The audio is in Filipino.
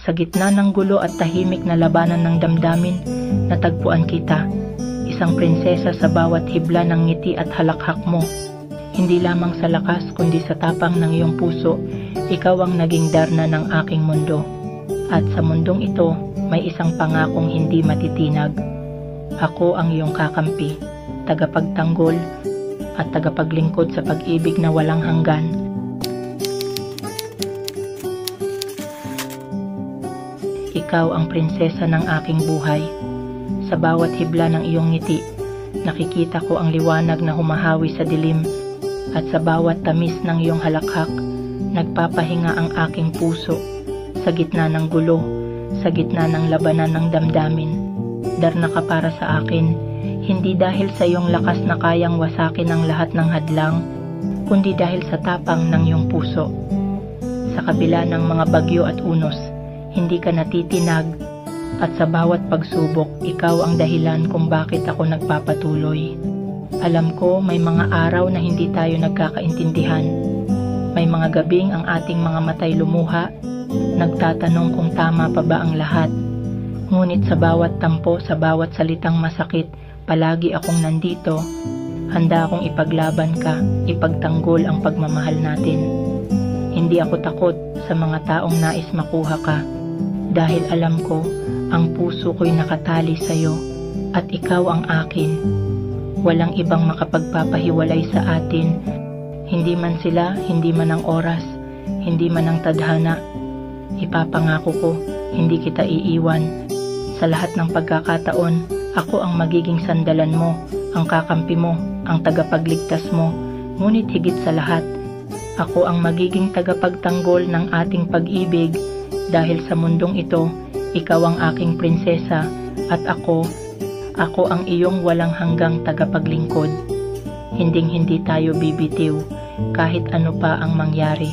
Sa gitna ng gulo at tahimik na labanan ng damdamin, natagpuan kita. Isang prinsesa sa bawat hibla ng ngiti at halakhak mo. Hindi lamang sa lakas kundi sa tapang ng iyong puso, ikaw ang naging darna ng aking mundo. At sa mundong ito, may isang pangakong hindi matitinag. Ako ang iyong kakampi, tagapagtanggol at tagapaglingkod sa pag-ibig na walang hanggan. Ikaw ang prinsesa ng aking buhay. Sa bawat hibla ng iyong ngiti, nakikita ko ang liwanag na humahawi sa dilim, at sa bawat tamis ng iyong halakhak, nagpapahinga ang aking puso. Sa gitna ng gulo, sa gitna ng labanan ng damdamin, darna ka para sa akin, hindi dahil sa iyong lakas na kayang wasakin ang lahat ng hadlang, kundi dahil sa tapang ng iyong puso. Sa kabila ng mga bagyo at unos, hindi ka natitinag, at sa bawat pagsubok, ikaw ang dahilan kung bakit ako nagpapatuloy. Alam ko may mga araw na hindi tayo nagkakaintindihan. May mga gabing ang ating mga matay lumuha, nagtatanong kung tama pa ba ang lahat. Ngunit sa bawat tampo, sa bawat salitang masakit, palagi akong nandito. Handa akong ipaglaban ka, ipagtanggol ang pagmamahal natin. Hindi ako takot sa mga taong nais makuha ka, dahil alam ko, ang puso ko'y nakatali sa'yo, at ikaw ang akin. Walang ibang makapagpapahiwalay sa atin, hindi man sila, hindi man ang oras, hindi man ang tadhana. Ipapangako ko, hindi kita iiwan. Sa lahat ng pagkakataon, ako ang magiging sandalan mo, ang kakampi mo, ang tagapagligtas mo. Ngunit higit sa lahat, ako ang magiging tagapagtanggol ng ating pag-ibig, dahil sa mundong ito, ikaw ang aking prinsesa, at ako ang iyong walang hanggang tagapaglingkod. Hinding-hindi tayo bibitiw, kahit ano pa ang mangyari.